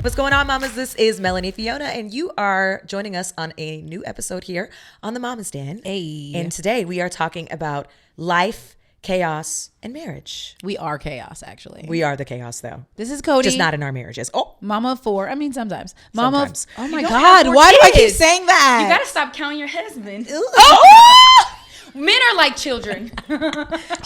What's going on, mamas? This is Melanie Fiona, and you are joining us on a new episode here on the Mama's Den. Hey. And today we are talking about life, chaos, and marriage. We are chaos, actually. We are the chaos, though. This is Codie. Just not in our marriages. Oh, Mama of 4. I mean, sometimes. Mama. Sometimes. Oh my You don't God. have 4 Why do I keep kids. saying that? You gotta stop counting your husband. Oh! Men are like children.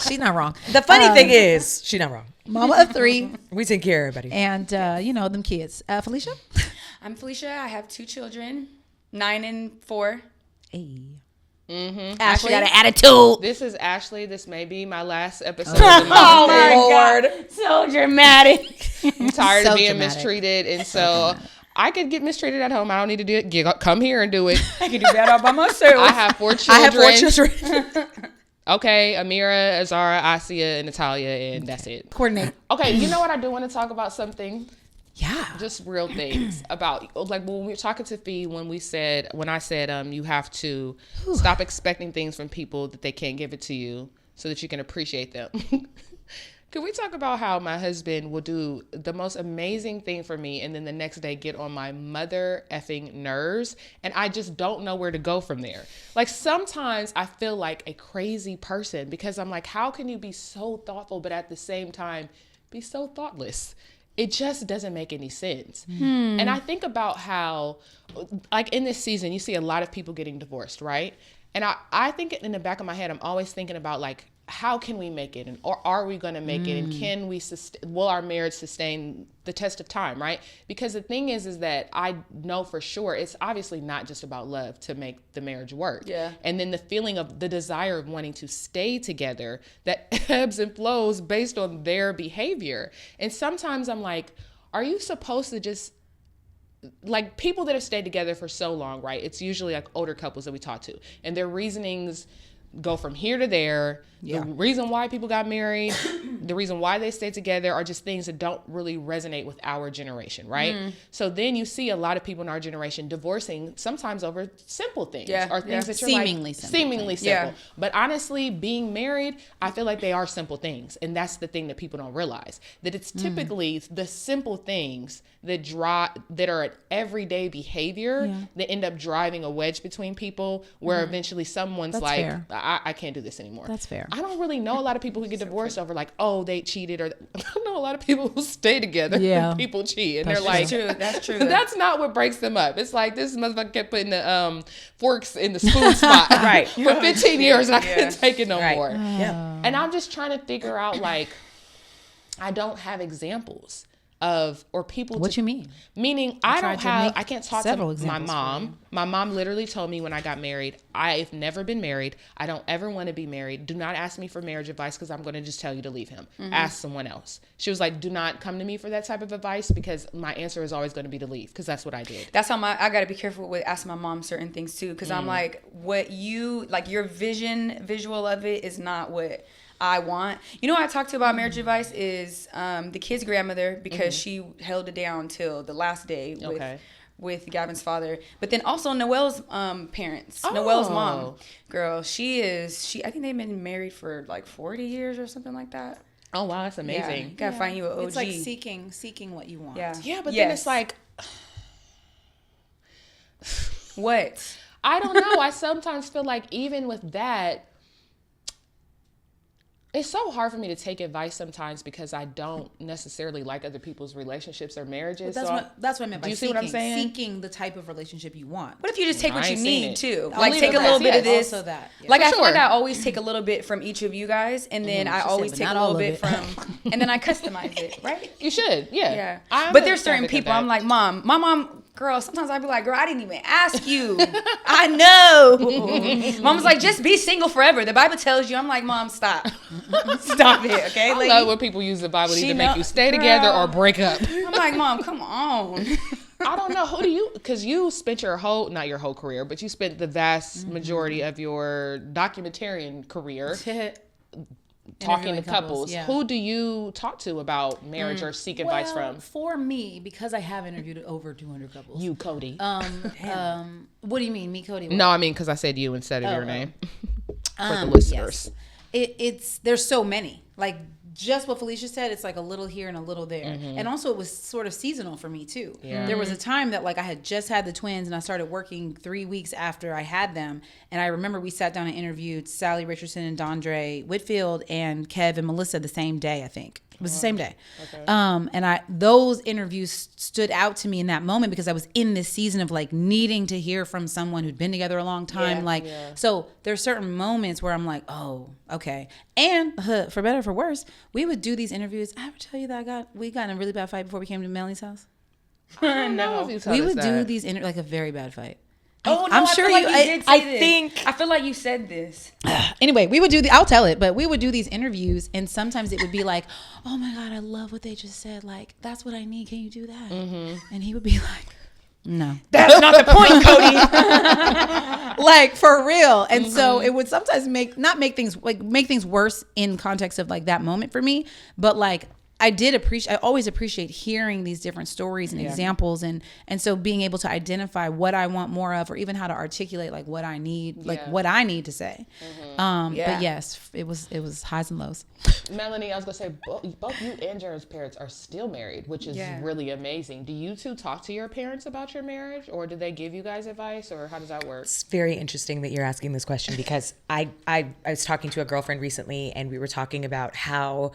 She's not wrong. the funny thing is, she's not wrong. Mama of 3. We take care of everybody. And, them kids. Felicia? I'm Felicia. I have 2 children, 9 and 4. Hey. Ashley got an attitude. This is Ashley. This may be my last episode. Oh Of the Mama's my Den. God. So dramatic. I'm tired So of being dramatic. mistreated, and so I could get mistreated at home. I don't need to do it. Come here and do it. I can do that all by myself. I have 4 children. I have 4 children. Okay, Amira, Azara, Asia, and Natalia, and that's it. Coordinate. Okay, you know what? I do want to talk about something. Yeah. Just real things about, like, when we were talking to Fee, when I said you have to stop expecting things from people that they can't give it to you so that you can appreciate them. Can we talk about how my husband will do the most amazing thing for me and then the next day get on my mother effing nerves, and I just don't know where to go from there? Like, sometimes I feel like a crazy person because I'm like, how can you be so thoughtful but at the same time be so thoughtless? It just doesn't make any sense. And I think about how, like, in this season, you see a lot of people getting divorced, right? And I think in the back of my head, I'm always thinking about, like, how can we make it? Or are we going to make it? And can we will our marriage sustain the test of time, right? Because the thing is that I know for sure it's obviously not just about love to make the marriage work. Yeah. And then the feeling of the desire of wanting to stay together that ebbs and flows based on their behavior. And sometimes I'm like, are you supposed to just, like, people that have stayed together for so long, right? It's usually like older couples that we talk to, and their reasonings go from here to there. Yeah. The reason why people got married, the reason why they stayed together are just things that don't really resonate with our generation, right? So then you see a lot of people in our generation divorcing sometimes over simple things or things that you're Seemingly like, simple seemingly things. simple. Yeah. But honestly, being married, I feel like they are simple things. And that's the thing that people don't realize, that it's typically the simple things that are an everyday behavior that end up driving a wedge between people where eventually someone's That's like, fair. I can't do this anymore. That's fair. I don't really know a lot of people who get divorced over, like, oh, they cheated, or I know a lot of people who stay together Yeah. and people cheat, and That's they're like, true. That's true. that's not what breaks them up. It's like, this motherfucker kept putting the forks in the spoon spot Right. for 15 years, and I Yeah. couldn't take it no Right. more. Yeah. And I'm just trying to figure out, like, I don't have examples of, or people. What you mean? Meaning, tried to make I can't talk several to my examples for mom. My mom literally told me when I got married, I've never been married. I don't ever want to be married. Do not ask me for marriage advice because I'm going to just tell you to leave him. Ask someone else. She was like, do not come to me for that type of advice because my answer is always going to be to leave, because that's what I did. That's how I got to be careful with asking my mom certain things too, because I'm like, what you like, your visual of it is not what I want. You know what I talked to about marriage advice is the kid's grandmother, because she held it down till the last day with Gavin's father. But then also Noelle's parents. Noelle's mom. Girl, she I think they've been married for like 40 years or something like that. Oh, wow, that's Yeah, amazing. you gotta find you an OG. It's like seeking what you want. Yeah. Yeah, but then it's like, What? I don't know. I sometimes feel like even with that, it's so hard for me to take advice sometimes because I don't necessarily like other people's relationships or marriages. That's what I meant by do you see seeking. what I'm saying? Seeking the type of relationship you want. What if you just take I what you ain't seen need it. too? I'll Like leave take it a at little that. bit of Yes. this. Also that. Yeah. Like For I feel like sure. I always take a little bit from each of you guys, and then I she always said, take but a not little all of bit it. from, and then I customize it, right? You should, yeah. Yeah. I'm But a there's certain advocate of people that. I'm like, my mom, girl, sometimes I'd be like, girl, I didn't even ask you. I know. Mom's like, just be single forever. The Bible tells you. I'm like, Mom, stop. Stop it, okay? I Like, love when people use the Bible to She either know- make you stay together or Girl. break up. I'm like, Mom, come on. I don't know. Who do you, because you spent not your whole career, but you spent the vast majority of your documentarian career talking to Interviewing couples. yeah. Who do you talk to about marriage or seek advice Well, from? for me, because I have interviewed over 200 couples. You, Codie. What do you mean, me, Codie? No, I mean, because I said you instead of your oh. name. For the listeners. Yes. It's there's so many. Like just what Felicia said. It's like a little here and a little there. And also it was sort of seasonal for me too. Yeah. There was a time that like I had just had the twins and I started working 3 weeks after I had them. And I remember we sat down and interviewed Sally Richardson and Dondre Whitfield and Kev and Melissa the same day, I think. It was the same day. Okay. And those interviews stood out to me in that moment because I was in this season of like needing to hear from someone who'd been together a long time. So there's certain moments where I'm like, oh, okay. And for better or for worse, we would do these interviews. I ever tell you that we got in a really bad fight before we came to Melanie's house? No. We would do these like a very bad fight. Oh no! I'm I sure feel like you. you did say this. think I feel like you said this. Anyway, we would do I'll tell it, but we would do these interviews, and sometimes it would be like, "Oh my God, I love what they just said. Like, that's what I need. Can you do that?" And he would be like, "No, That's not the point, Codie. like for real." And so it would sometimes make things worse in context of like that moment for me, but like. I always appreciate hearing these different stories and examples, and so being able to identify what I want more of, or even how to articulate like what I need, like what I need to say. But yes, it was highs and lows. Melanie, I was gonna say both you and Jared's parents are still married, which is really amazing. Do you two talk to your parents about your marriage, or do they give you guys advice, or how does that work? It's very interesting that you're asking this question because I was talking to a girlfriend recently and we were talking about how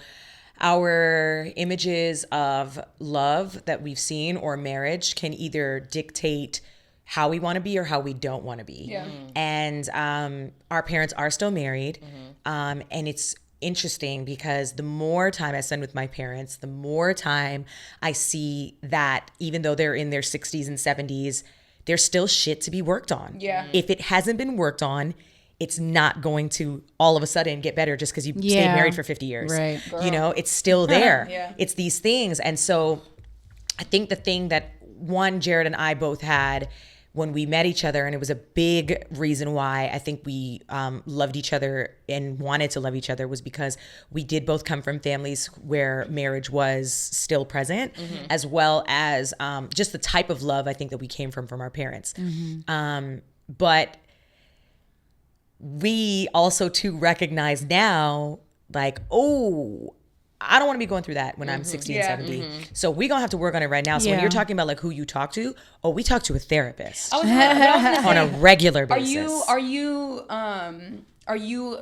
our images of love that we've seen or marriage can either dictate how we want to be or how we don't want to be. Yeah. And our parents are still married. And it's interesting because the more time I spend with my parents, the more time I see that even though they're in their 60s and 70s, there's still shit to be worked on. Yeah. If it hasn't been worked on, it's not going to all of a sudden get better just because you stayed married for 50 years. Right. You know, it's still there. Yeah. It's these things. And so I think the thing that Jared and I both had when we met each other, and it was a big reason why I think we loved each other and wanted to love each other, was because we did both come from families where marriage was still present, as well as just the type of love I think that we came from our parents. But we also too recognize now, like, oh, I don't want to be going through that when I'm 60 and 70. So we're going to have to work on it right now. So when you're talking about like who you talk to, we talk to a therapist on a regular basis. Are you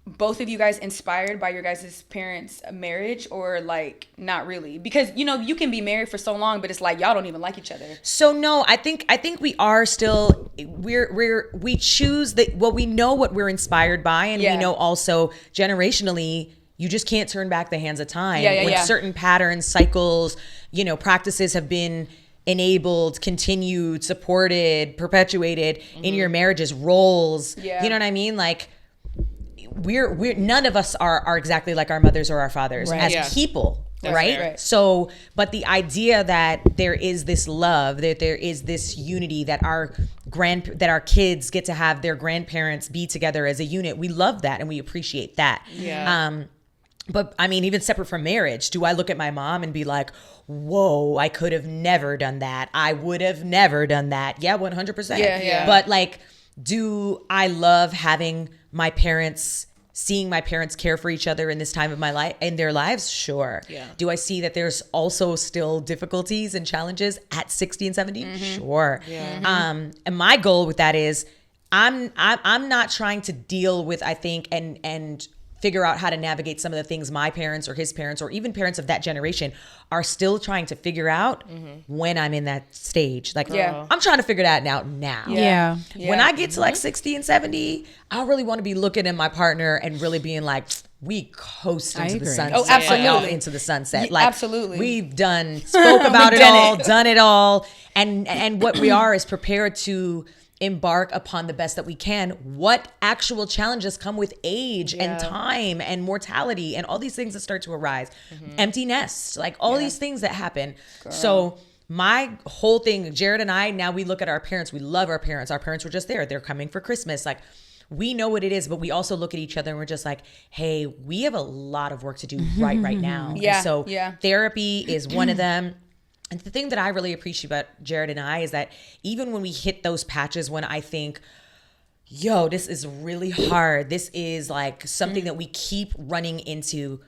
both of you guys inspired by your guys' parents' marriage, or like not really? Because you know you can be married for so long, but it's like y'all don't even like each other. So no, I think we are still we choose we know what we're inspired by, and we know also generationally you just can't turn back the hands of time. When certain patterns, cycles, practices have been enabled, continued, supported, perpetuated in your marriages, roles. You know what I mean? Like we're none of us are exactly like our mothers or our fathers as people. That's right? fair. So, but the idea that there is this love, that there is this unity, that our kids get to have their grandparents be together as a unit, we love that and we appreciate that. Yeah. But I mean, even separate from marriage, do I look at my mom and be like, whoa, I could have never done that. I would have never done that. Yeah, 100%. Yeah. But like, do I love having seeing my parents care for each other in this time of my life, in their lives? Sure. Yeah. Do I see that there's also still difficulties and challenges at 60 and 70? Sure. Yeah. And my goal with that is I'm not trying to deal with, I think, and figure out how to navigate some of the things my parents or his parents or even parents of that generation are still trying to figure out when I'm in that stage. Like, I'm trying to figure that out now. Yeah. When I get to like 60 and 70, I really want to be looking at my partner and really being like, we coast into the sunset. Oh, absolutely. Off into the sunset. Yeah, like, absolutely. We've spoke about it all, done it all. And what we are is prepared to embark upon the best that we can. What actual challenges come with age and time and mortality and all these things that start to arise. Empty nests, like all these things that happen. Girl. So my whole thing, Jared and I, now we look at our parents. We love our parents. Our parents were just there. They're coming for Christmas. Like, we know what it is, but we also look at each other and we're just like, hey, we have a lot of work to do right now. Yeah. And so therapy is one of them. And the thing that I really appreciate about Jared and I is that even when we hit those patches when I think, yo, this is really hard, this is like something that we keep running into,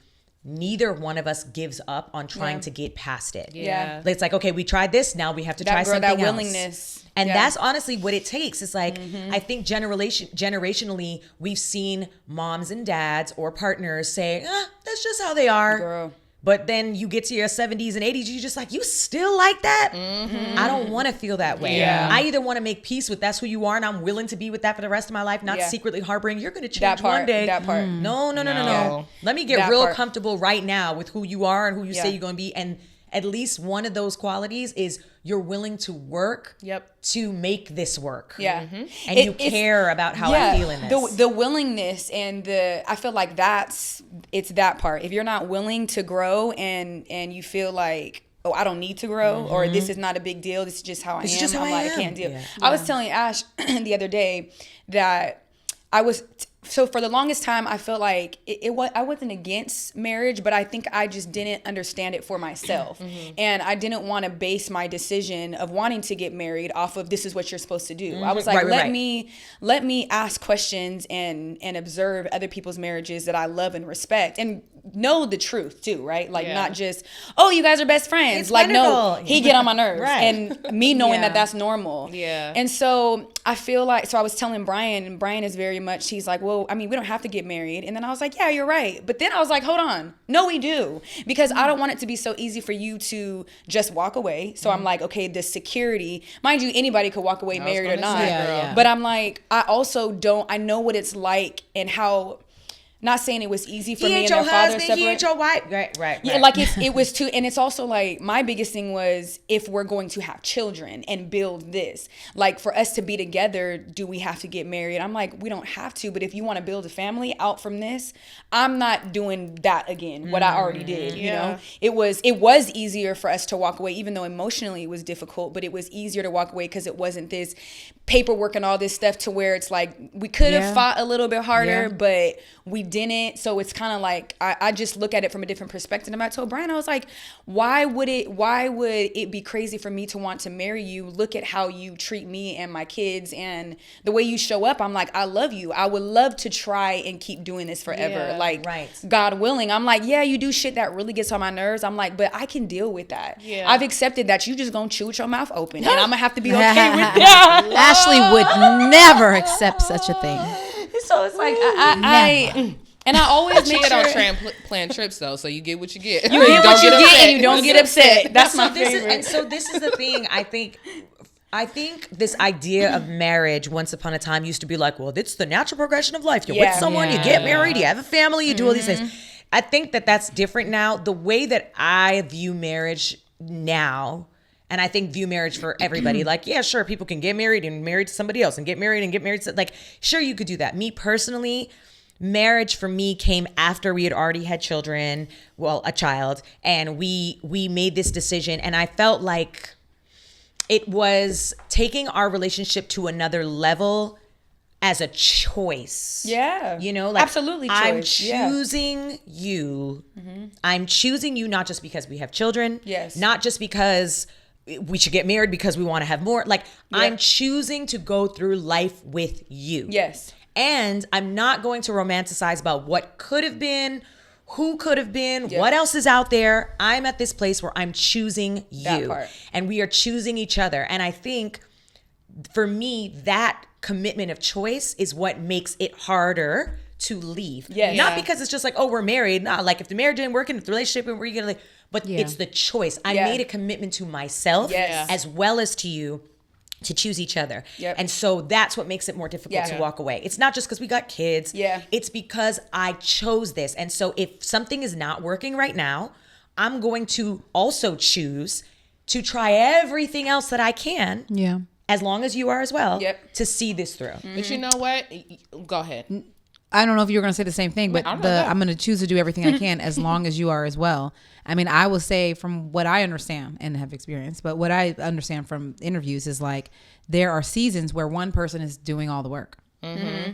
neither one of us gives up on trying to get past it. Yeah. It's like, okay, we tried this, now we have to try something that else. willingness. And that's honestly what it takes. It's like, I think generationally, we've seen moms and dads or partners say, that's just how they are. Girl. But then you get to your 70s and 80s, you're just like, you still like that? I don't want to feel that way. Yeah. I either want to make peace with that's who you are and I'm willing to be with that for the rest of my life, not secretly harboring, you're going to change That part, one day. that part. No. No. Let me get That real part. comfortable right now with who you are and who you say Yeah. you're going to be. And at least one of those qualities is you're willing to work to make this work. Yeah. And you care about how I feel in this. The willingness and I feel like it's that part. If you're not willing to grow and you feel like, oh, I don't need to grow, or this is not a big deal, this is just how I am. is just how I'm I like, am. I can't deal. Yeah. I was telling Ash the other day that I was so for the longest time I felt like I wasn't against marriage, but I think I just didn't understand it for myself. And I didn't want to base my decision of wanting to get married off of this is what you're supposed to do. I was like, let me ask questions and observe other people's marriages that I love and respect and know the truth too, right? Like not just, oh, you guys are best friends. It's like, no, wonderful. he get on my nerves. Right. And me knowing that that's normal. Yeah. And so I feel like, so I was telling Brian, and Brian is very much, he's like, well, I mean, we don't have to get married. And then I was like, yeah, you're right. But then I was like, hold on. No, we do. Because I don't want it to be so easy for you to just walk away. So I'm like, okay, the security, mind you, anybody could walk away married or not. But I'm like, I also I know what it's like and how, not saying it was easy for me and their father separate. He ain't your wife. Right. Yeah, like it was too, and it's also like my biggest thing was if we're going to have children and build this, like for us to be together, do we have to get married? I'm like, we don't have to, but if you want to build a family out from this, I'm not doing that again. What I already did, you know, it was easier for us to walk away, even though emotionally it was difficult, but it was easier to walk away because it wasn't this paperwork and all this stuff to where it's like we could have fought a little bit harder, but we didn't. So it's kind of like I just look at it from a different perspective. And I told Brian, I was like, why would it be crazy for me to want to marry you? Look at how you treat me and my kids and the way you show up. I'm like, I love you. I would love to try and keep doing this forever. God willing. I'm like, yeah, you do shit that really gets on my nerves. I'm like, but I can deal with that. Yeah. I've accepted that you just gonna chew with your mouth open and I'm gonna have to be okay with that. Ashley would never accept such a thing. So it's like and I always make sure. sure don't plan trips though, so you get what you get. You get what you get and you don't get upset. That's my favorite. And so this is the thing. I think this idea of marriage once upon a time used to be like, well, it's the natural progression of life. You're with someone, you get married, you have a family, you do all these things. I think that that's different now. The way that I view marriage now, and I think view marriage for everybody, like, yeah, sure, people can get married and married to somebody else and get married to, like, sure, you could do that. Me personally, marriage for me came after we had already had children, well, a child, and we made this decision, and I felt like it was taking our relationship to another level as a choice. Yeah. You know, like, absolutely choice. I'm choosing you. I'm choosing you not just because we have children. Yes. Not just because we should get married because we want to have more. Like, I'm choosing to go through life with you. Yes. And I'm not going to romanticize about what could have been, who could have been, what else is out there. I'm at this place where I'm choosing you. And we are choosing each other. And I think for me, that commitment of choice is what makes it harder to leave. Not because it's just like, oh, we're married. Nah, like if the marriage didn't work, if the relationship didn't work, you're gonna like, but it's the choice. I made a commitment to myself as well as to you to choose each other. And so that's what makes it more difficult to walk away. It's not just because we got kids. It's because I chose this. And so if something is not working right now, I'm going to also choose to try everything else that I can. As long as you are as well, to see this through. But you know what? Go ahead. I don't know if you were going to say the same thing, but I'm going to choose to do everything I can as long as you are as well. I mean, I will say from what I understand and have experienced, but what I understand from interviews is like there are seasons where one person is doing all the work.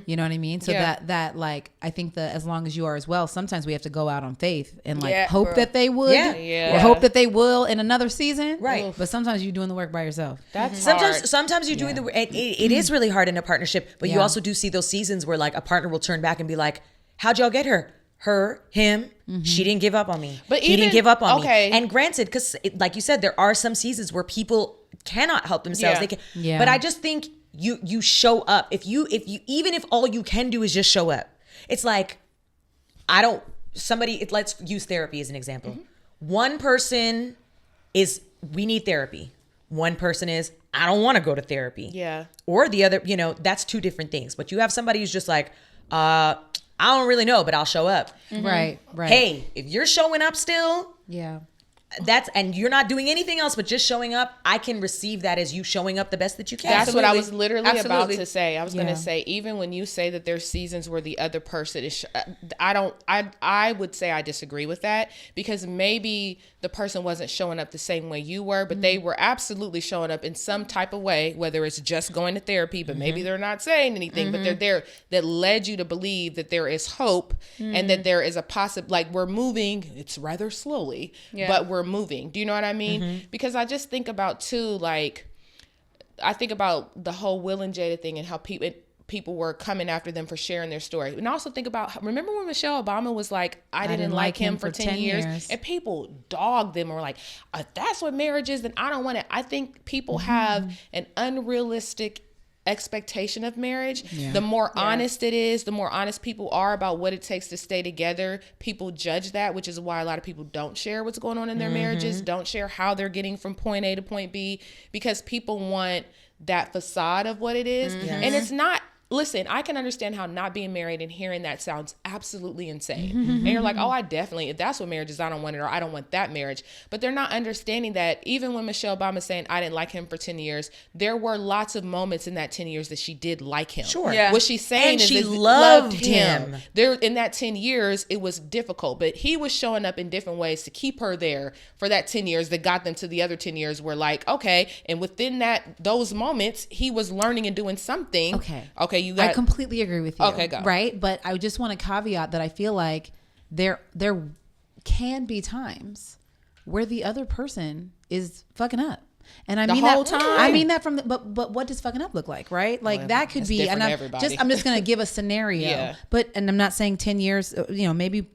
You know what I mean? So that like, I think that as long as you are as well, sometimes we have to go out on faith and like hope that they would or hope that they will in another season. Right. But sometimes you're doing the work by yourself. That's sometimes you're doing the work. It is really hard in a partnership, but you also do see those seasons where like a partner will turn back and be like, how'd y'all get her? him. She didn't give up on me. But he even, didn't give up on okay. me. And granted, because like you said, there are some seasons where people cannot help themselves. They can, but I just think you show up. If you even if all you can do is just show up, it's like let's use therapy as an example. One person is, we need therapy. One person is, I don't want to go to therapy. Yeah. Or the other, that's two different things. But you have somebody who's just like, I don't really know, but I'll show up. Right. Hey, if you're showing up still, Yeah. and you're not doing anything else but just showing up, I can receive that as you showing up the best that you can. That's what I was literally about Absolutely. to say. I was going to say, even when you say that there's seasons where the other person is, I would say I disagree with that, because maybe the person wasn't showing up the same way you were, but they were absolutely showing up in some type of way, whether it's just going to therapy, but maybe they're not saying anything, but they're there, that led you to believe that there is hope and that there is a like we're moving, it's rather slowly, but we're moving. Do you know what I mean? Because I just think about too, like, I think about the whole Will and Jada thing and how people were coming after them for sharing their story. And I also think about, remember when Michelle Obama was like, I didn't like him for 10 years? And people dogged them and were like, if that's what marriage is, then I don't want it. I think people have an unrealistic expectation of marriage. The more honest it is, the more honest people are about what it takes to stay together, people judge that, which is why a lot of people don't share what's going on in their marriages, don't share how they're getting from point A to point B, because people want that facade of what it is. And it's not. Listen, I can understand how not being married and hearing that sounds absolutely insane. And you're like, oh, I definitely, if that's what marriage is, I don't want it, or I don't want that marriage. But they're not understanding that even when Michelle Obama is saying, I didn't like him for 10 years, there were lots of moments in that 10 years that she did like him. Sure. Yeah. What she's saying And is she that loved him. There, in that 10 years, it was difficult, but he was showing up in different ways to keep her there for that 10 years that got them to the other 10 years where, like, okay. And within those moments, he was learning and doing something. Okay. You got. I completely agree with you. Okay, go. Right? But I just want to caveat that I feel like there can be times where the other person is fucking up. And I mean whole that, time. I mean that from the, but what does fucking up look like, right? Like that could be, and I'm just going to give a scenario, and I'm not saying 10 years, maybe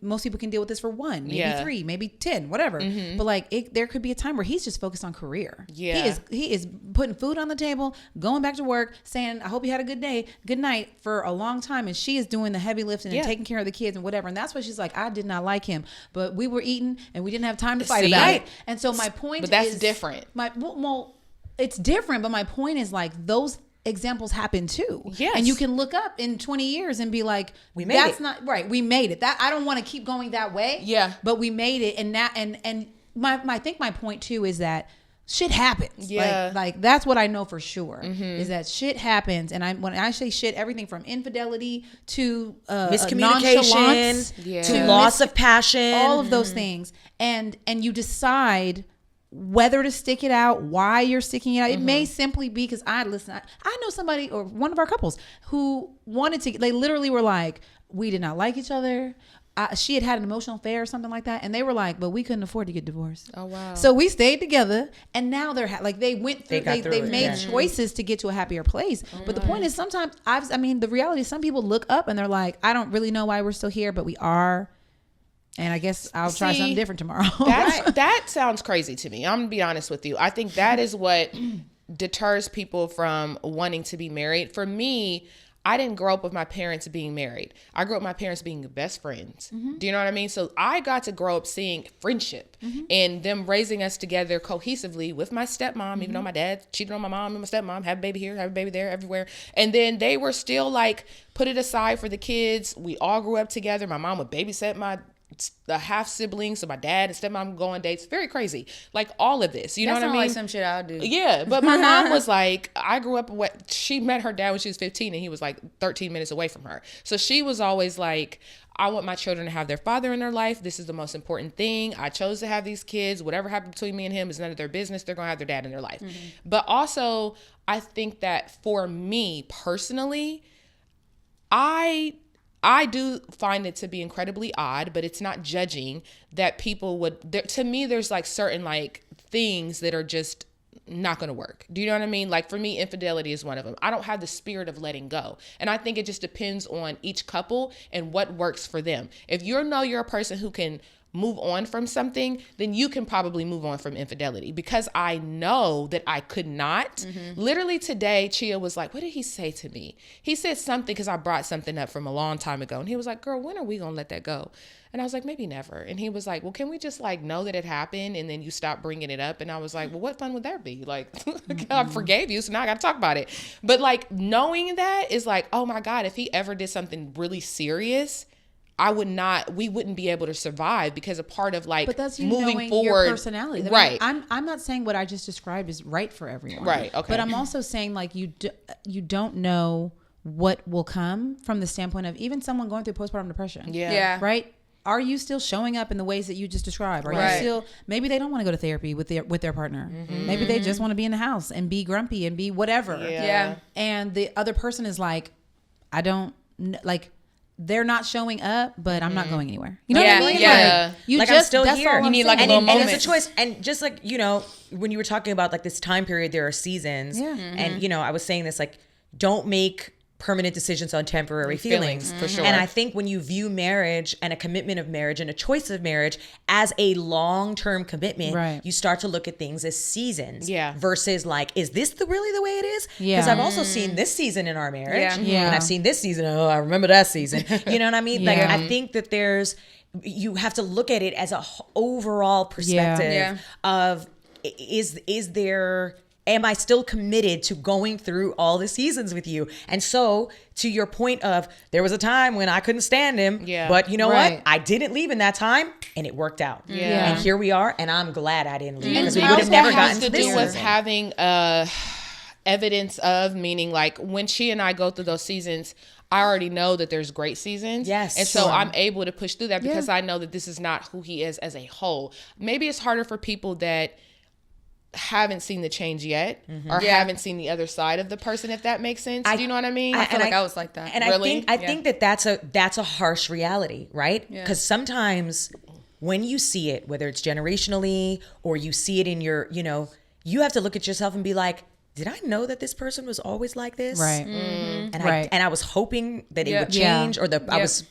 most people can deal with this for 1, maybe 3, maybe 10, whatever. But like there could be a time where he's just focused on career. Yeah. He is putting food on the table, going back to work, saying, I hope you had a good day, good night for a long time. And she is doing the heavy lifting and taking care of the kids and whatever. And that's why she's like, I did not like him, but we were eating and we didn't have time to fight about it. And so my point is, but that's different. Well, it's different, but my point is like those examples happen too. Yes. And you can look up in 20 years and be like, we made it. That I don't want to keep going that way. Yeah. But we made it. And that and I think my point too is that shit happens. Yeah. Like that's what I know for sure is that shit happens. And when I say shit, everything from infidelity to miscommunication to loss of passion, all of those things. And you decide whether to stick it out, why you're sticking it out. It may simply be because I know somebody or one of our couples who they literally were like, we did not like each other. She had an emotional affair or something like that. And they were like, but we couldn't afford to get divorced. Oh, wow. So we stayed together and now they're they went through, they made choices to get to a happier place. But the point is sometimes the reality is some people look up and they're like, I don't really know why we're still here, but we are. And I guess I'll try something different tomorrow. That sounds crazy to me. I'm going to be honest with you. I think that is what deters people from wanting to be married. For me, I didn't grow up with my parents being married. I grew up with my parents being best friends. Do you know what I mean? So I got to grow up seeing friendship and them raising us together cohesively with my stepmom, even though my dad cheated on my mom and my stepmom, have a baby here, have a baby there, everywhere. And then they were still like, put it aside for the kids. We all grew up together. My mom would babysit the half siblings, so my dad and stepmom would go on dates. Very crazy. Like all of this, you know what I mean? Like some shit I'll do. Yeah, but my mom was like, I grew up, she met her dad when she was 15 and he was like 13 minutes away from her. So she was always like, I want my children to have their father in their life. This is the most important thing. I chose to have these kids. Whatever happened between me and him is none of their business. They're going to have their dad in their life. But also, I think that for me personally, I do find it to be incredibly odd, but it's not judging that people would, to me, there's like certain like things that are just not going to work. Do you know what I mean? Like for me, infidelity is one of them. I don't have the spirit of letting go. And I think it just depends on each couple and what works for them. If you're a person who can move on from something, then you can probably move on from infidelity, because I know that I could not. Literally today, Chia was like, what did he say to me? He said something because I brought something up from a long time ago. And he was like, girl, when are we going to let that go? And I was like, maybe never. And he was like, well, can we just like know that it happened and then you stop bringing it up? And I was like, well, what fun would that be? Like, I forgave you, so now I got to talk about it. But like knowing that is like, oh my God, if he ever did something really serious, we wouldn't be able to survive, because a part of like, but that's you moving knowing forward, your personality, right? I'm not saying what I just described is right for everyone, right? Okay, but I'm also saying like you don't know what will come from the standpoint of even someone going through postpartum depression. Yeah. Right. Are you still showing up in the ways that you just described? Are you still, maybe they don't want to go to therapy with their partner. Maybe they just want to be in the house and be grumpy and be whatever. Yeah. And the other person is like, I don't like. They're not showing up, but I'm not going anywhere. You know what I mean? Yeah. Like, you like just, I'm still that's here. all You I'm need saying. like a little and moment. it's a choice. And just like, you know, when you were talking about like this time period, there are seasons. Yeah. And, you know, I was saying this, like, don't make permanent decisions on temporary feelings. For sure. And I think when you view marriage and a commitment of marriage and a choice of marriage as a long-term commitment, Right. you start to look at things as seasons. Yeah. Versus like, is this really the way it is? Yeah. Because I've also seen this season in our marriage. Yeah. Yeah. And I've seen this season. Oh, I remember that season. You know what I mean? Like, Yeah. I think that you have to look at it as a overall perspective Yeah. of is there, am I still committed to going through all the seasons with you? And so to your point of, there was a time when I couldn't stand him, Yeah. but you know Right. what? I didn't leave in that time and it worked out. Yeah. And here we are, and I'm glad I didn't leave, And because we how would have that never has gotten to to this do with season. having evidence of, meaning like when she and I go through those seasons, I already know that there's great seasons. Yes. And so Sure. I'm able to push through that because I know that this is not who he is as a whole. Maybe it's harder for people that haven't seen the change yet or haven't seen the other side of the person, if that makes sense. Do you know what I mean? I feel like I was like that. And Really? I think that that's a harsh reality, right? Because sometimes when you see it, whether it's generationally or you see it in your, you know, you have to look at yourself and be like, did I know that this person was always like this? Right. And Right. I was hoping that it would Yeah. change, or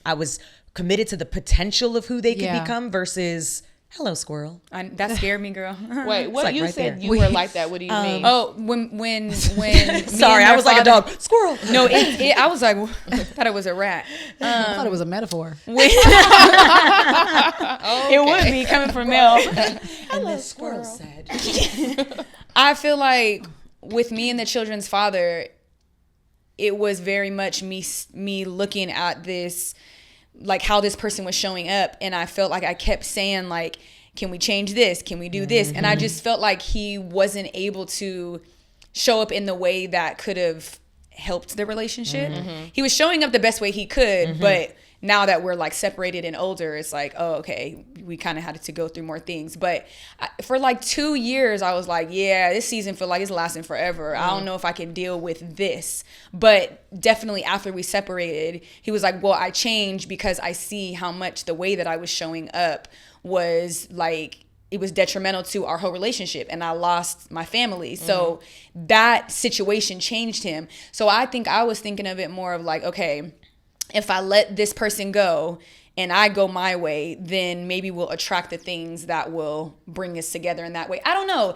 I was committed to the potential of who they could Yeah. become versus, hello, squirrel. That scared me, girl. Wait, what like you right said there. you were like that? What do you mean? Oh, when me Sorry, and I their was like a father- dog. Squirrel. No, I was like, I thought it was a rat. I thought it was a metaphor. It would be coming from Mel. And the squirrel said. I feel like with me and the children's father, it was very much me looking at this, like how this person was showing up, and I felt like I kept saying like, can we change this? Can we do this? And I just felt like he wasn't able to show up in the way that could have helped the relationship. He was showing up the best way he could, but now that we're like separated and older, it's like, oh, okay, we kind of had to go through more things. But for like 2 years, I was like, yeah, this season feel like it's lasting forever. I don't know if I can deal with this. But definitely after we separated, he was like, well, I changed because I see how much the way that I was showing up was like, it was detrimental to our whole relationship, and I lost my family. So that situation changed him. So I think I was thinking of it more of like, okay, if I let this person go and I go my way, then maybe we'll attract the things that will bring us together in that way. I don't know.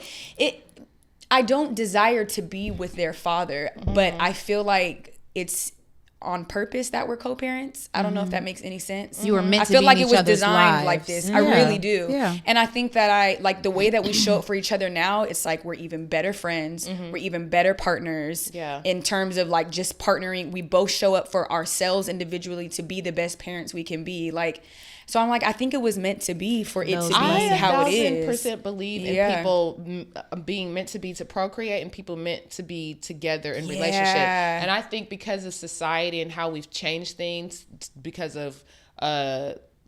I don't desire to be with their father, but I feel like it's on purpose that we're co-parents. I don't know if that makes any sense. You were meant I to feel be like in it each was other's designed like lives. this. Yeah. I really do. Yeah. And I think that I like the way that we show up for each other now. It's like we're even better friends. We're even better partners. Yeah. In terms of like just partnering, we both show up for ourselves individually to be the best parents we can be. Like, so I'm like, I think it was meant to be for it to be I how it is. 1,000% believe in Yeah. people being meant to be to procreate and people meant to be together in relationship. Yeah. And I think because of society and how we've changed things, because of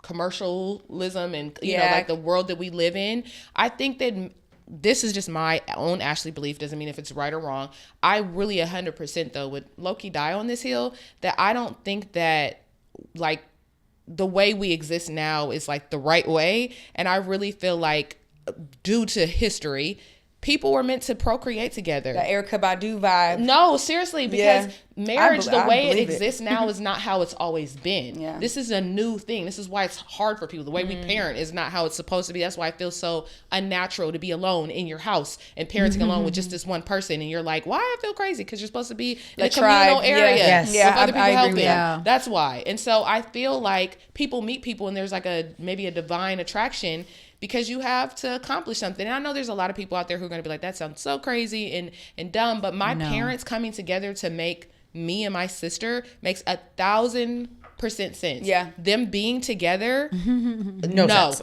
commercialism and you know, like the world that we live in, I think that this is just my own Ashley belief. Doesn't mean if it's right or wrong. I really 100% though would low-key die on this hill that I don't think that like the way we exist now is like the right way. And I really feel like due to history, people were meant to procreate together. The Erykah Badu vibe. No, seriously, because marriage, the way it believe exists now, is not how it's always been. Yeah. This is a new thing. This is why it's hard for people. The way we parent is not how it's supposed to be. That's why it feels so unnatural to be alone in your house and parenting alone with just this one person. And you're like, why I feel crazy? Because you're supposed to be in a communal area Yes. with other people I agree helping. with that. That's why. And so I feel like people meet people and there's like maybe a divine attraction, because you have to accomplish something. And I know there's a lot of people out there who are going to be like, that sounds so crazy and dumb. But my parents coming together to make me and my sister makes 1,000% sense. Yeah. Them being together, No sense.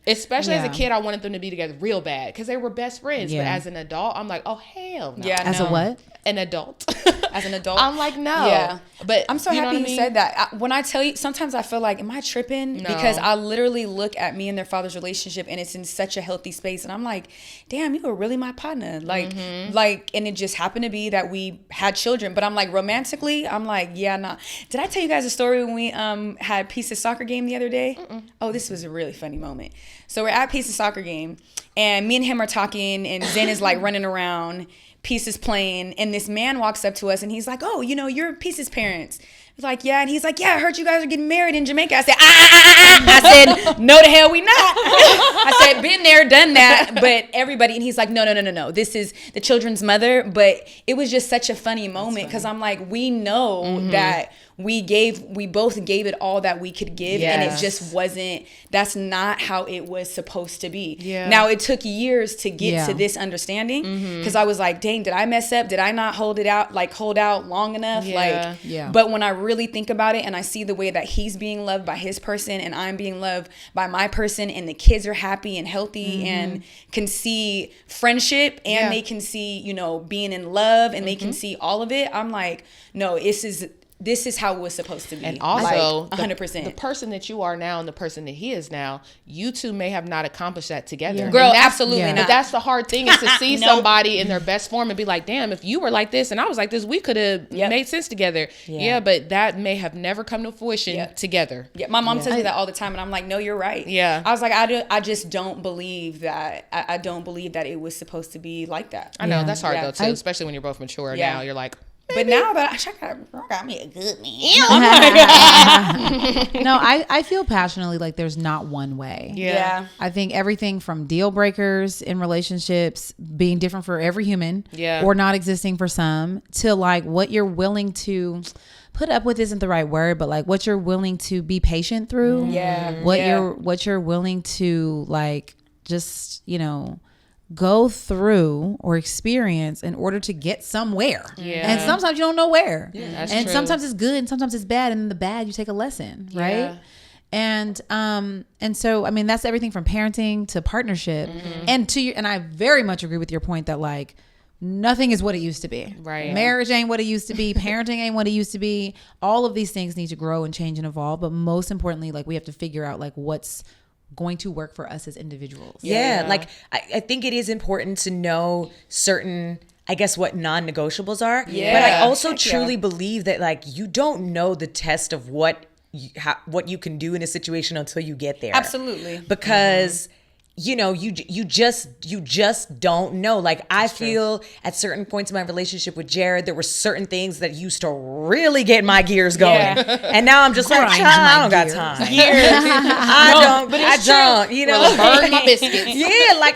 Especially as a Yeah. kid, I wanted them to be together real bad because they were best friends. Yeah. But as an adult, I'm like, oh, hell no. Yeah, As a what? An adult. As an adult, I'm like, no. Yeah. But I'm so you know happy what I you mean? said that. When I tell you, sometimes I feel like, am I tripping? No. Because I literally look at me and their father's relationship, and it's in such a healthy space, and I'm like, damn, you were really my partner. Like, and it just happened to be that we had children. But I'm like, romantically, I'm like, yeah, nah. Did I tell you guys a story when we had Peace's soccer game the other day? Oh, this was a really funny moment. So we're at Peace's soccer game, and me and him are talking, and Zen is like running around. Peace is playing, and this man walks up to us, and he's like, oh, you're Peace's parents. I was like, yeah. And he's like, yeah, I heard you guys are getting married in Jamaica. I said, I said, no, the hell we not. I said, been there, done that. But everybody, and he's like, no. This is the children's mother. But it was just such a funny moment, because I'm like, we know that we both gave it all that we could give. Yes. And it just wasn't, that's not how it was supposed to be. Yeah. Now, it took years to get to this understanding, because I was like, dang, did I mess up? Did I not hold out long enough? But when I really think about it, and I see the way that he's being loved by his person and I'm being loved by my person, and the kids are happy and healthy and can see friendship, and they can see, being in love, and they can see all of it, I'm like, no, this is how it was supposed to be. And also, like, 100%. The person that you are now and the person that he is now, you two may have not accomplished that together. Girl, And that's- absolutely not. But that's the hard thing, is to see somebody in their best form and be like, damn, if you were like this and I was like this, we could have made sense together. Yeah, but that may have never come to fruition together. Yeah, my mom tells me that all the time, and I'm like, no, you're right. Yeah. I was like, I just don't believe that. I don't believe that it was supposed to be like that. I know, that's hard Yeah. though too, especially when you're both mature now. You're like, But now that I got me a good man. No, I feel passionately like there's not one way. Yeah. I think everything from deal breakers in relationships being different for every human, or not existing for some, to like what you're willing to put up with isn't the right word, but like what you're willing to be patient through. What you're willing to like just, go through or experience in order to get somewhere. And sometimes you don't know where. that's and true. sometimes it's good and sometimes it's bad, and in the bad you take a lesson, right? And so I mean that's everything from parenting to partnership, and I very much agree with your point that like nothing is what it used to be. Right. Marriage ain't what it used to be. Parenting ain't what it used to be. All of these things need to grow and change and evolve, but most importantly, like we have to figure out like what's going to work for us as individuals. Yeah. Like I think it is important to know certain, I guess, what non-negotiables are. Yeah. But I also truly believe that like you don't know the test of what you can do in a situation until you get there. Absolutely. Because you just don't know. Like I feel at certain points in my relationship with Jared, there were certain things that used to really get my gears going, and now I'm just like, I don't got time. I don't. burn my biscuits. Yeah, like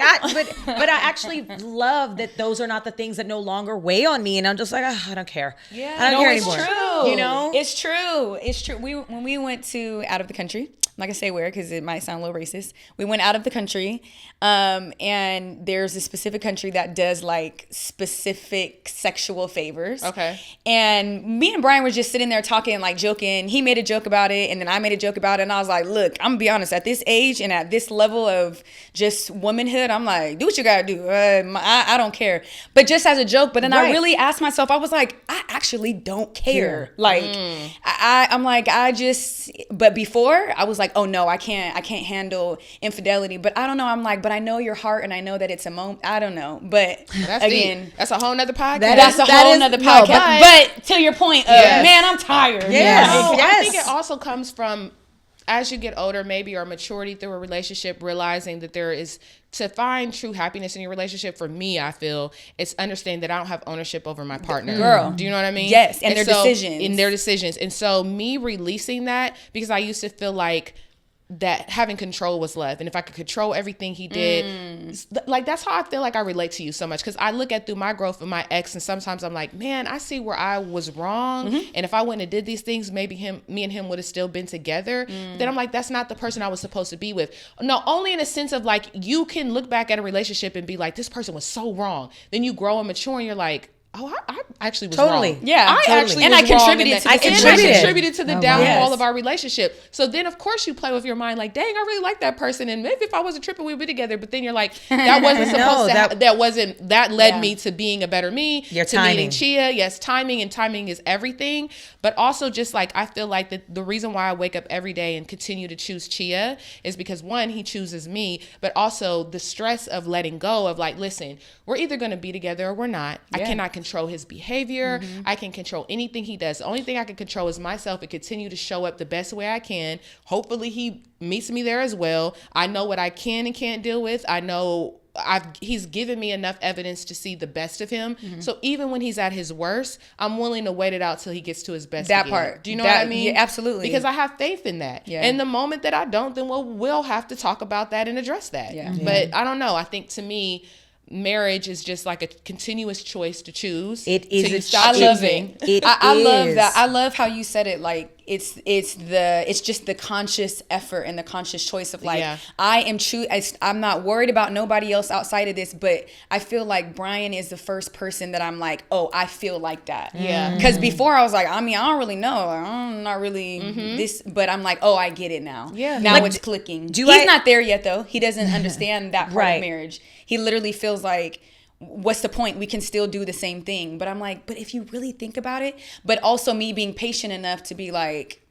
but I actually love that those are not the things that no longer weigh on me, and I'm just like, I don't care. Yeah, I don't care anymore. It's true. It's true. When we went to out of the country. I'm not gonna say where because it might sound a little racist. We went out of the country, and there's a specific country that does like specific sexual favors. Okay. And me and Brian were just sitting there talking, like joking. He made a joke about it, and then I made a joke about it. And I was like, "Look, I'm gonna be honest. At this age and at this level of just womanhood, I'm like, do what you gotta do. I don't care." But just as a joke. But then I really asked myself, I was like, I actually don't care. Like, I'm like, but before I was like, oh no, I can't handle infidelity. But I don't know. I'm like, but I know your heart, and I know that it's a moment. I don't know. But That's again, deep. That's a whole nother podcast. that's a whole nother podcast. But to your point, man, I'm tired. Yes. No, Yes. I think it also comes from as you get older, maybe, or maturity through a relationship, realizing that there is, to find true happiness in your relationship, for me, I feel, it's understanding that I don't have ownership over my partner. Girl. Do you know what I mean? Yes, and their decisions. In their decisions. And so me releasing that, because I used to feel like that having control was love, and if I could control everything he did, like that's how I feel like I relate to you so much, because I look at through my growth of my ex, and sometimes I'm like, man, I see where I was wrong, and if I wouldn't have did these things, maybe me and him would have still been together. Then I'm like, that's not the person I was supposed to be with. No, only in a sense of like, you can look back at a relationship and be like, this person was so wrong. Then you grow and mature, and you're like, oh, I actually was wrong. Yeah, I actually and was I contributed to I contributed to the downfall yes. of our relationship. So then, of course, you play with your mind like, dang, I really like that person, and maybe if I wasn't tripping, we'd be together. But then you're like, that wasn't supposed to. That led me to being a better me. Your to timing. meeting Chia. Yes, timing, and timing is everything. But also, just like, I feel like the reason why I wake up every day and continue to choose Chia is because, one, he chooses me, but also the stress of letting go of like, listen, we're either going to be together or we're not. I cannot control his behavior. I can control anything he does. The only thing I can control is myself, and continue to show up the best way I can. Hopefully he meets me there as well. I know what I can and can't deal with. I know he's given me enough evidence to see the best of him. So even when he's at his worst, I'm willing to wait it out till he gets to his best. That again. part. Do you know what I mean? Yeah, absolutely. Because I have faith in that. Yeah. And the moment that I don't, then we'll have to talk about that and address that. Yeah. But I don't know. I think to me, marriage is just like a continuous choice to choose. It is. Till you stop I love choosing. It I love is. that. I love how you said it. Like it's just the conscious effort and the conscious choice of like, I'm not worried about nobody else outside of this, but I feel like Brian is the first person that I'm like, oh, I feel like that. Yeah. Because before I was like, I mean, I don't really know. Like, I'm not really this, but I'm like, oh, I get it now. Yeah. Now Like, it's clicking. He's He's not there yet though. He doesn't understand that part Right. of marriage. He literally feels like, what's the point? We can still do the same thing. But I'm like, but if you really think about it, but also me being patient enough to be like,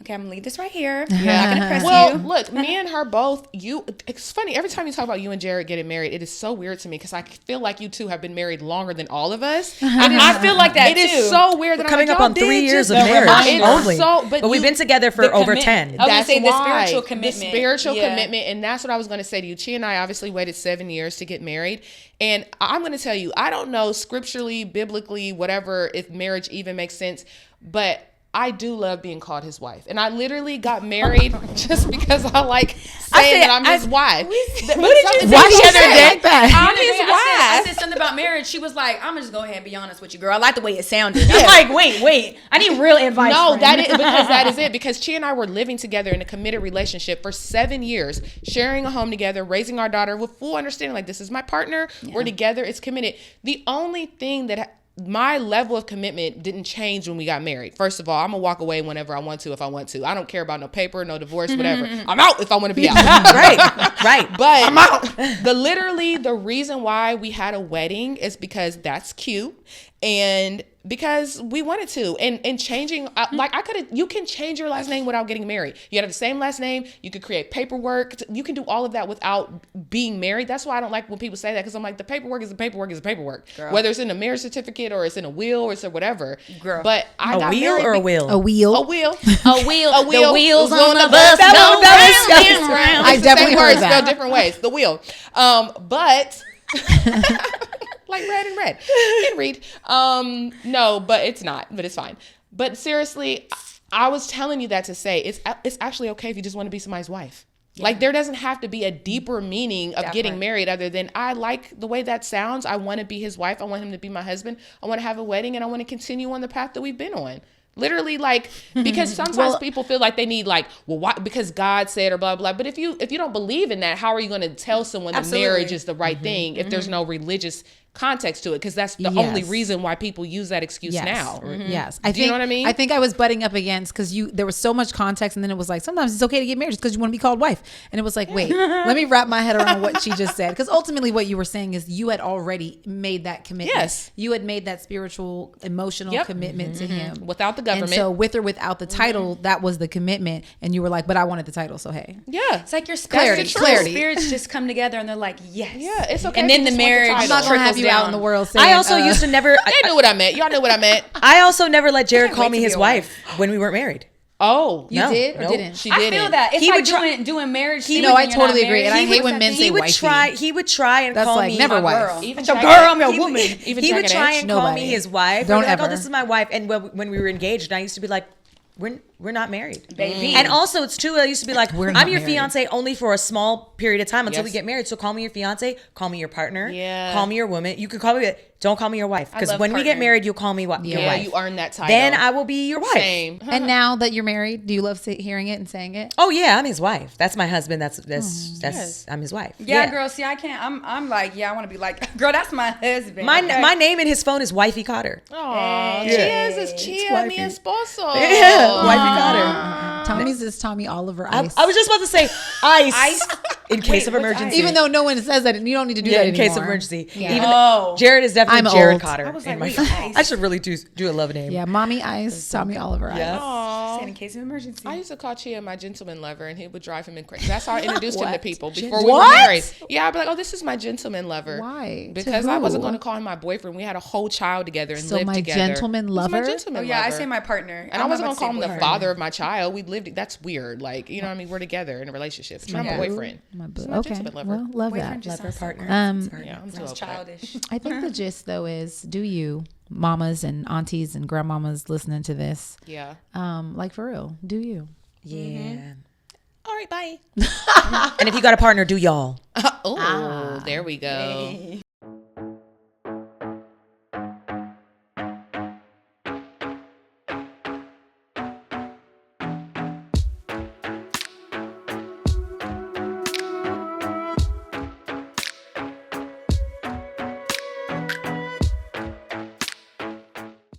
okay, I'm gonna leave this right here. I'm not gonna press Well, you. look, me and her both, it's funny, every time you talk about you and Jared getting married, it is so weird to me, because I feel like you two have been married longer than all of us. I feel like that It too. is so weird that Coming I'm up like, on y'all 3 did years just- of marriage It's only. so- but we've been together for over 10. I was gonna say the why. spiritual commitment. The spiritual Yeah. commitment, and that's what I was going to say to you. Chi and I obviously waited 7 years to get married, and I'm going to tell you, I don't know scripturally, biblically, whatever, if marriage even makes sense, but I do love being called his wife. And I literally got married just because I like saying that I'm his wife. Why did you say that? I'm his I wife. said something about marriage. She was like, I'm gonna just go ahead and be honest with you, girl. I like the way it sounded. I'm like, wait. I need real advice. No, friend. that is it. Because Chi and I were living together in a committed relationship for 7 years, sharing a home together, raising our daughter with full understanding, like, this is my partner. Yeah. We're together. It's committed. The only thing that my level of commitment didn't change when we got married. First of all, I'm gonna walk away whenever I want to, if I want to. I don't care about no paper, no divorce, whatever. I'm out if I want to be out. right. But I'm out. The reason why we had a wedding is because that's cute, and because we wanted to, and changing, like, you can change your last name without getting married. You have the same last name. You could create paperwork. You can do all of that without being married. That's why I don't like when people say that, because I'm like, the paperwork is the paperwork is the paperwork. Girl. Whether it's in a marriage certificate or it's in a will or it's a whatever. Girl. But I got wheel married or a wheel? A wheel. A wheel. A wheel. A wheel. The wheels on the bus go go round and round. I definitely heard words that. spelled different ways. The wheel. But like red and red and read. No, but it's not. But it's fine. But seriously, I was telling you that to say it's actually okay if you just want to be somebody's wife. Yeah. Like, there doesn't have to be a deeper meaning of getting married other than I like the way that sounds. I want to be his wife. I want him to be my husband. I want to have a wedding, and I want to continue on the path that we've been on. Literally, like, because sometimes people feel like they need, like, well, why? Because God said, or blah, blah. But if you don't believe in that, how are you going to tell someone that marriage is the right thing if there's no religious context to it? Because that's the only reason why people use that excuse now. Yes. Do you know what I mean? I think I was butting up against, because there was so much context, and then it was like, sometimes it's okay to get married just because you want to be called wife. And it was like, wait, let me wrap my head around what she just said. Because ultimately what you were saying is you had already made that commitment. Yes. You had made that spiritual, emotional commitment to him. Without the government. And so with or without the title, that was the commitment. And you were like, but I wanted the title, so hey. Yeah. It's like your Clarity. spirits just come together and they're like, yes. Yeah, it's okay. And then the marriage I'm not going to have you out in the world saying, I also used to never. They knew what I meant. Y'all knew what I meant. I also never let Jared can't call wait me to his be a wife when we weren't married. Oh, You did or nope. didn't? She I didn't. feel that. It's He like would try- doing marriage. things No, when I you're totally not agree, and I married. hate when men say He would wifey. He would try and That's call like me never my wife. girl. Even It's your Jack girl. Ed- I'm your He woman. would, Even he would Jack try Edge? and call Nobody. me his wife. Don't Don't like, ever. oh, this is my wife. And when we were engaged, and I used to be like, we're not married. Baby. And also, it's true. I used to be like, We're I'm not your married. fiance only for a small period of time until we Yes. get married. So call me your fiance. Call me your partner. Yeah. Call me your woman. You could call me. Don't call me your wife, because love when we get partner. married, you'll call me your Yeah, wife. you earn that title. Then I will be your wife. Same. And now that you're married, do you love hearing it and saying it? Oh yeah, I'm his wife. That's my husband. That's Yes. I'm his wife. Yeah, girl. See, I can't. I'm like, yeah, I want to be like, girl. That's my husband. My okay? my name in his phone is Wifey Cotter. Aw, Hey. cheers, is chia mi esposo. Yeah, Wifey Cotter. Tommy's is Tommy Oliver I Ice. was just about to say ice, in case of what's emergency. ice? Even though no one says that, and you don't need to do that in anymore. case of emergency. Yeah. Even Oh. Jared is definitely I'm Jared old. Cotter. I was in like, my wait, phone. ice. I should really do a love name. Yeah, Mommy Ice, Tommy Oliver Ice. Yeah. Aw. Said in case of emergency. I used to call Chia my gentleman lover, and he would drive him in crazy. That's how I introduced him to What? people before we were What? married. Yeah, I'd be like, "Oh, this is my gentleman lover." Why? To Because I wasn't who? going to call him my boyfriend. We had a whole child together and So lived my together. gentleman He's lover? My gentleman Oh yeah, I lover. say my partner. And I wasn't not gonna call him about to the say father of my child. We lived. That's weird. Like, you know what I mean? We're together in a relationship. It's not my boyfriend. My boo. He's my Okay, gentleman lover. well, love boyfriend. that. Just Lover, sounds partner. Yeah, I'm too sounds old for that. childish. I think the gist though is, do you, mamas and aunties and grandmamas listening to this, Yeah. like for real, do you? Yeah. All right. Bye. And if you got a partner, do y'all. Oh, there we go.